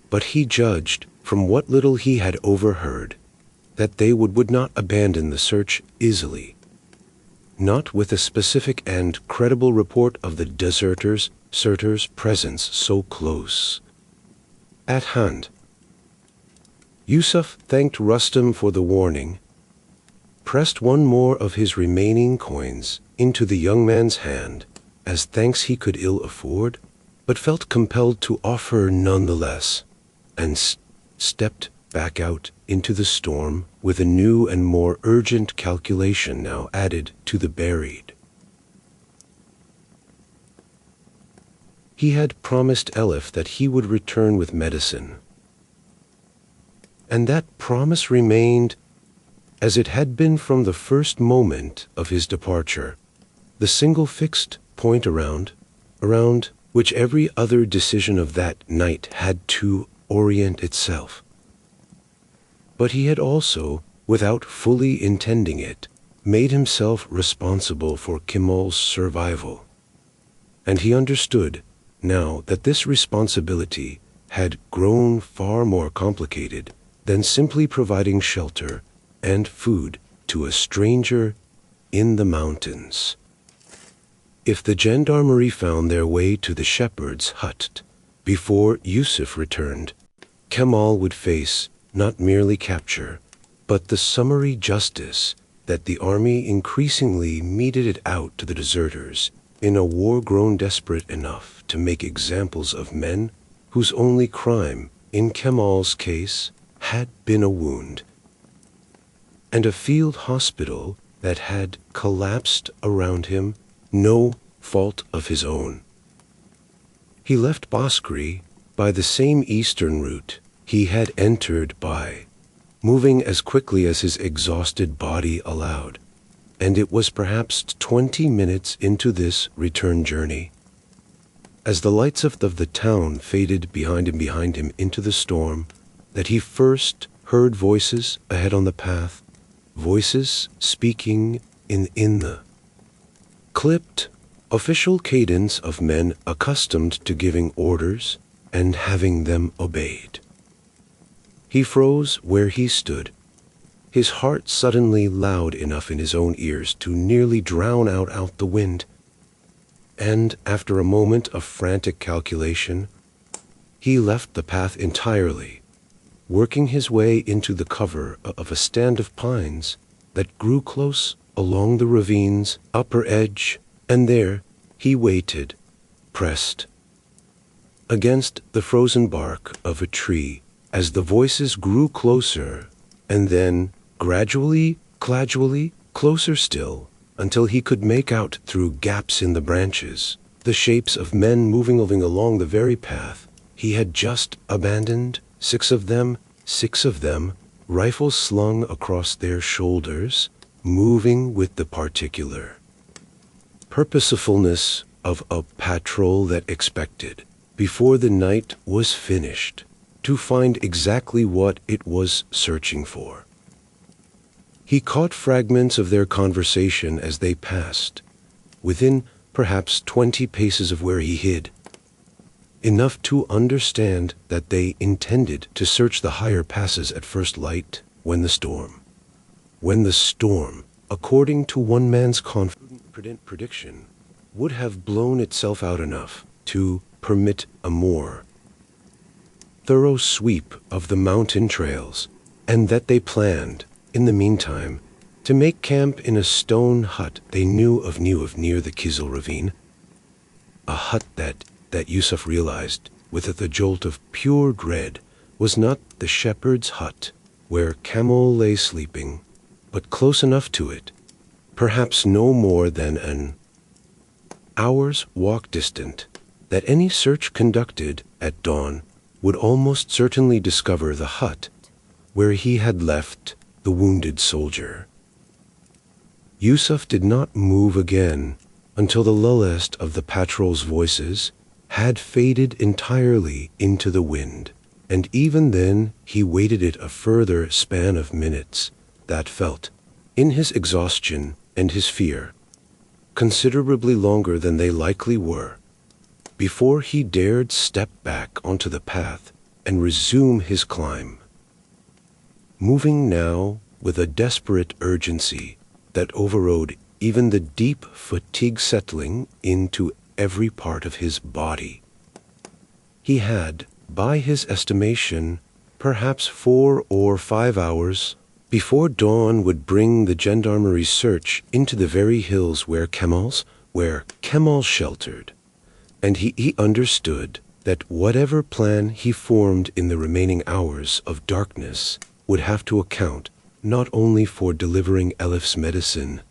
but he judged from what little he had overheard that they would not abandon the search easily, not with a specific and credible report of the deserters' presence so close at hand. Yusuf thanked Rustam for the warning, pressed one more of his remaining coins into the young man's hand as thanks he could ill afford, but felt compelled to offer nonetheless, and stepped back out into the storm with a new and more urgent calculation now added to the buried. He had promised Elif that he would return with medicine. And that promise remained as it had been from the first moment of his departure, the single fixed point around which every other decision of that night had to orient itself. But he had also, without fully intending it, made himself responsible for Kemal's survival. And he understood now that this responsibility had grown far more complicated than simply providing shelter and food to a stranger in the mountains. If the gendarmerie found their way to the shepherd's hut before Yusuf returned, Kemal would face not merely capture, but the summary justice that the army increasingly meted out to the deserters in a war grown desperate enough to make examples of men whose only crime, in Kemal's case, had been a wound, and a field hospital that had collapsed around him, no fault of his own. He left Baskri by the same eastern route he had entered by, moving as quickly as his exhausted body allowed, and it was perhaps 20 minutes into this return journey, as the lights of the town faded behind him into the storm, that he first heard voices ahead on the path, voices speaking in the clipped, official cadence of men accustomed to giving orders and having them obeyed. He froze where he stood, his heart suddenly loud enough in his own ears to nearly drown out the wind, and after a moment of frantic calculation, he left the path entirely, working his way into the cover of a stand of pines that grew close along the ravine's upper edge, and there he waited, pressed against the frozen bark of a tree as the voices grew closer, and then gradually, closer still, until he could make out through gaps in the branches the shapes of men moving along the very path he had just abandoned, six of them, rifles slung across their shoulders, moving with the particular purposefulness of a patrol that expected, before the night was finished, to find exactly what it was searching for. He caught fragments of their conversation as they passed, within perhaps 20 paces of where he hid, enough to understand that they intended to search the higher passes at first light when the storm, according to one man's confident prediction, would have blown itself out enough to permit a more thorough sweep of the mountain trails, and that they planned, in the meantime, to make camp in a stone hut they knew of near the Kizil ravine, a hut that Yusuf realized, with the jolt of pure dread, was not the shepherd's hut where Kemal lay sleeping, but close enough to it, perhaps no more than an hour's walk distant, that any search conducted at dawn would almost certainly discover the hut where he had left the wounded soldier. Yusuf did not move again until the lullest of the patrol's voices had faded entirely into the wind, and even then he waited it a further span of minutes that felt, in his exhaustion and his fear, considerably longer than they likely were, before he dared step back onto the path and resume his climb, moving now with a desperate urgency that overrode even the deep fatigue settling into every part of his body. He had, by his estimation, perhaps 4 or 5 hours before dawn would bring the gendarmerie search into the very hills where Kemal sheltered, and he understood that whatever plan he formed in the remaining hours of darkness would have to account not only for delivering Elif's medicine.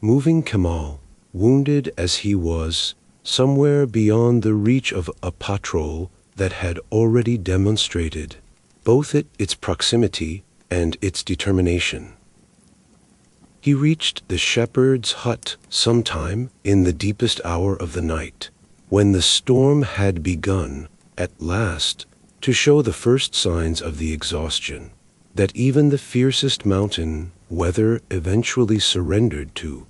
Moving Kemal, wounded as he was, somewhere beyond the reach of a patrol that had already demonstrated both its proximity and its determination. He reached the shepherd's hut sometime in the deepest hour of the night, when the storm had begun, at last, to show the first signs of the exhaustion that even the fiercest mountain weather eventually surrendered to,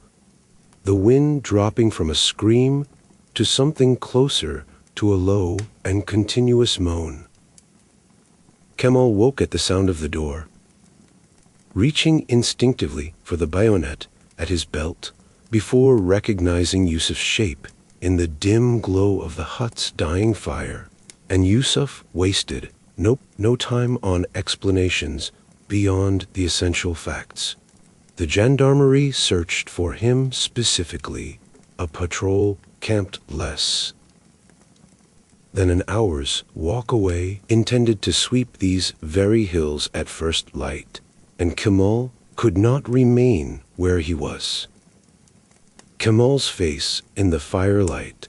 the wind dropping from a scream to something closer to a low and continuous moan. Kemal woke at the sound of the door. Reaching instinctively for the bayonet at his belt before recognizing Yusuf's shape in the dim glow of the hut's dying fire, and Yusuf wasted no time on explanations beyond the essential facts. The gendarmerie searched for him specifically. A patrol camped less than an hour's walk away, intended to sweep these very hills at first light, and Kemal could not remain where he was. Kemal's face in the firelight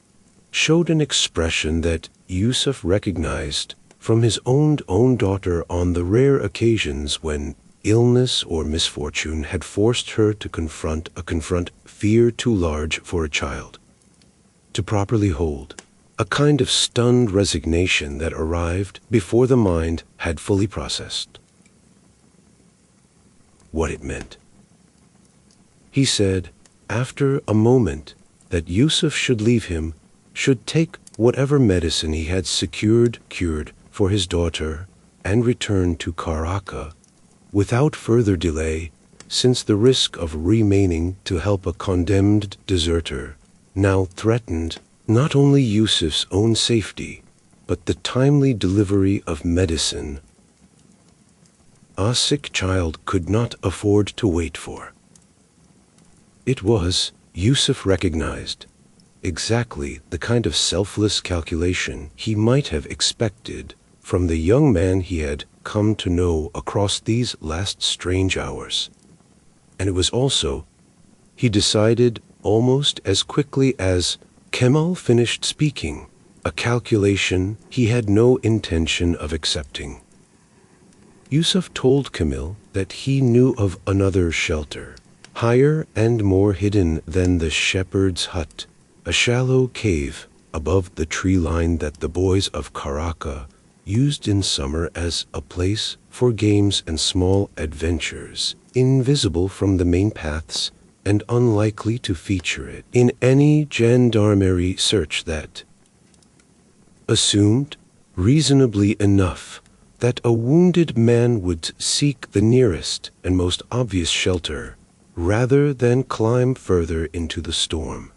showed an expression that Yusuf recognized from his own daughter on the rare occasions when illness or misfortune had forced her to confront fear too large for a child to properly hold, a kind of stunned resignation that arrived before the mind had fully processed what it meant. He said, after a moment, that Yusuf should leave him, should take whatever medicine he had cured for his daughter, and return to Karaka without further delay, since the risk of remaining to help a condemned deserter now threatened not only Yusuf's own safety, but the timely delivery of medicine a sick child could not afford to wait for. It was, Yusuf recognized, exactly the kind of selfless calculation he might have expected from the young man he had come to know across these last strange hours. And it was also, he decided almost as quickly as Kemal finished speaking, a calculation he had no intention of accepting. Yusuf told Kamil that he knew of another shelter, higher and more hidden than the shepherd's hut, a shallow cave above the tree line that the boys of Karaka used in summer as a place for games and small adventures, invisible from the main paths and unlikely to feature it in any gendarmerie search that assumed, reasonably enough, that a wounded man would seek the nearest and most obvious shelter rather than climb further into the storm.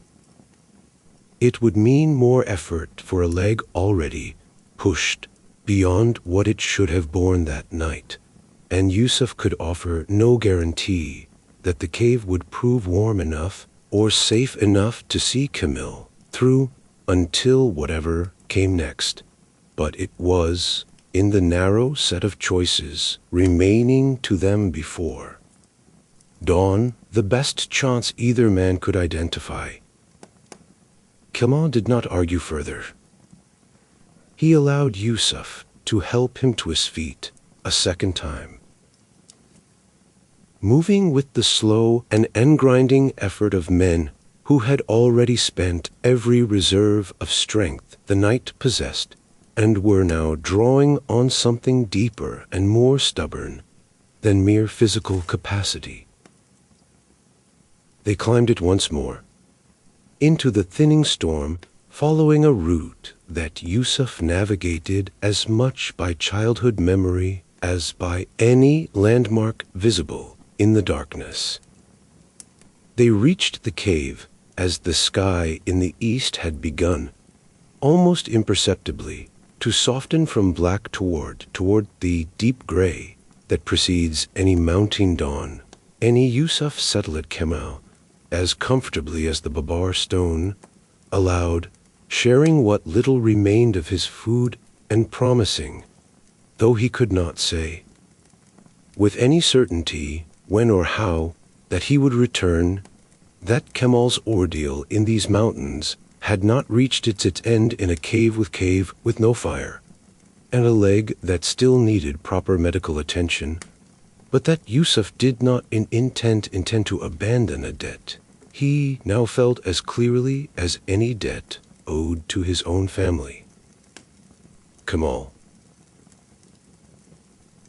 It would mean more effort for a leg already pushed beyond what it should have borne that night, and Yusuf could offer no guarantee that the cave would prove warm enough or safe enough to see Kamil through until whatever came next. But it was, in the narrow set of choices remaining to them before dawn, the best chance either man could identify. Kemal did not argue further. He allowed Yusuf to help him to his feet a second time. Moving with the slow and end-grinding effort of men who had already spent every reserve of strength the night possessed, and were now drawing on something deeper and more stubborn than mere physical capacity. They climbed it once more, into the thinning storm, following a route that Yusuf navigated as much by childhood memory as by any landmark visible in the darkness. They reached the cave as the sky in the east had begun, almost imperceptibly, to soften from black toward the deep gray that precedes any mounting dawn. And Yusuf settled at Kemal as comfortably as the Babar stone allowed, sharing what little remained of his food and promising though he could not say with any certainty when or how that he would return, that Kemal's ordeal in these mountains had not reached its end in a cave with no fire, and a leg that still needed proper medical attention, but that Yusuf did not intend to abandon a debt he now felt as clearly as any debt owed to his own family. Kemal,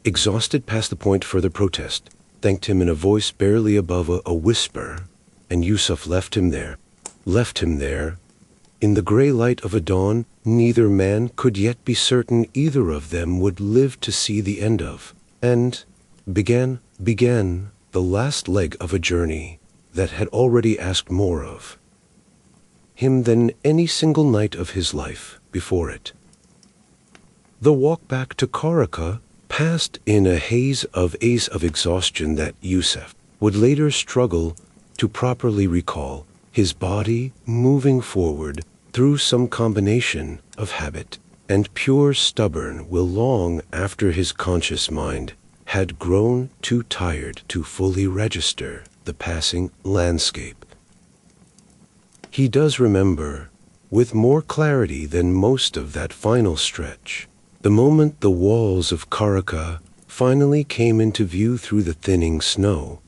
exhausted past the point further protest, thanked him in a voice barely above a whisper, and Yusuf left him there. In the gray light of a dawn neither man could yet be certain either of them would live to see the end of, and began the last leg of a journey that had already asked more of him than any single night of his life before it. The walk back to Karaka passed in a haze of exhaustion that Yusuf would later struggle to properly recall, his body moving forward through some combination of habit and pure stubborn will long after his conscious mind had grown too tired to fully register the passing landscape. He does remember, with more clarity than most of that final stretch, the moment the walls of Karaka finally came into view through the thinning snow,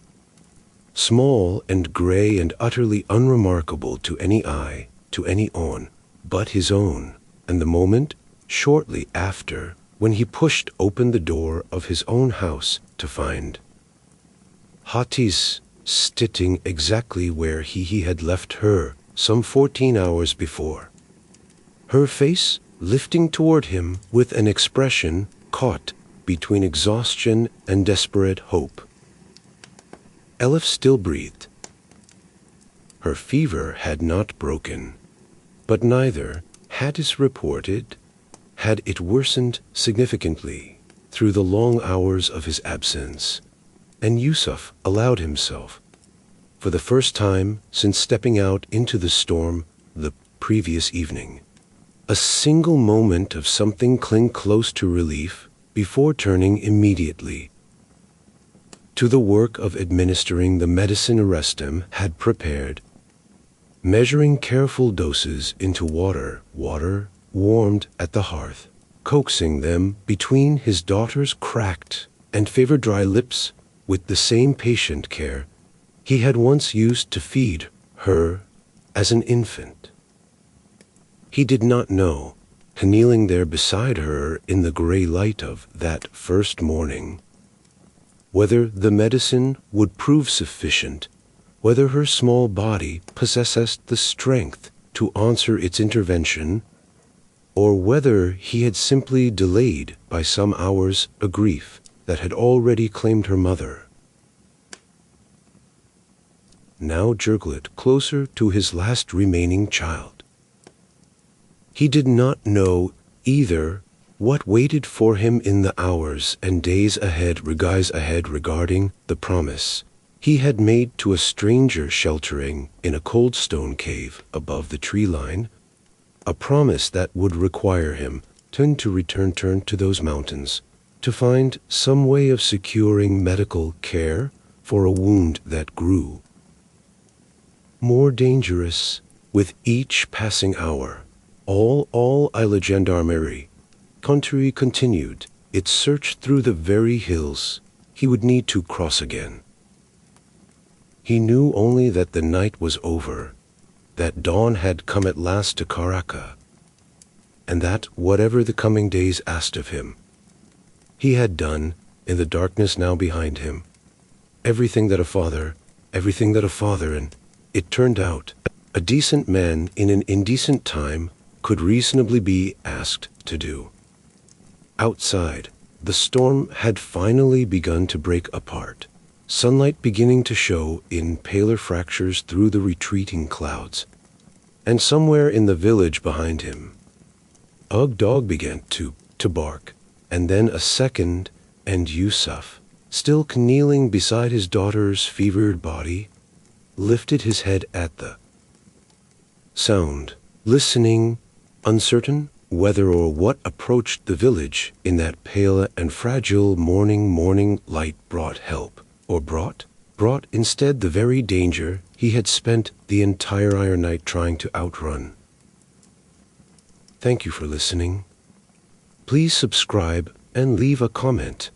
small and gray and utterly unremarkable to any eye, to any own, but his own, and the moment, shortly after, when he pushed open the door of his own house to find Hatice sitting exactly where he had left her some 14 hours before, her face lifting toward him with an expression caught between exhaustion and desperate hope. Elif still breathed. Her fever had not broken, but neither had it worsened significantly through the long hours of his absence, and Yusuf allowed himself, for the first time since stepping out into the storm the previous evening, a single moment of something cling close to relief before turning immediately to the work of administering the medicine Rustem had prepared, measuring careful doses into water warmed at the hearth, coaxing them between his daughter's cracked and fever-dry lips with the same patient care he had once used to feed her as an infant. He did not know, kneeling there beside her in the gray light of that first morning, whether the medicine would prove sufficient, whether her small body possessed the strength to answer its intervention, or whether he had simply delayed by some hours a grief that had already claimed her mother, now jerked closer to his last remaining child. He did not know either what waited for him in the hours and days ahead regarding the promise he had made to a stranger sheltering in a cold stone cave above the tree line, a promise that would require him to return to those mountains to find some way of securing medical care for a wound that grew more dangerous with each passing hour. All Isla Gendarmerie country continued its search through the very hills he would need to cross again. He knew only that the night was over, that dawn had come at last to Karaka, and that whatever the coming days asked of him, he had done in the darkness now behind him. Everything that a father, and it turned out, a decent man in an indecent time could reasonably be asked to do. Outside, the storm had finally begun to break apart, sunlight beginning to show in paler fractures through the retreating clouds, and somewhere in the village behind him, a dog began to bark, and then a second, and Yusuf, still kneeling beside his daughter's fevered body, lifted his head at the sound, listening, uncertain whether or what approached the village in that pale and fragile morning light brought help, or brought instead the very danger he had spent the entire iron night trying to outrun. Thank you for listening. Please subscribe and leave a comment.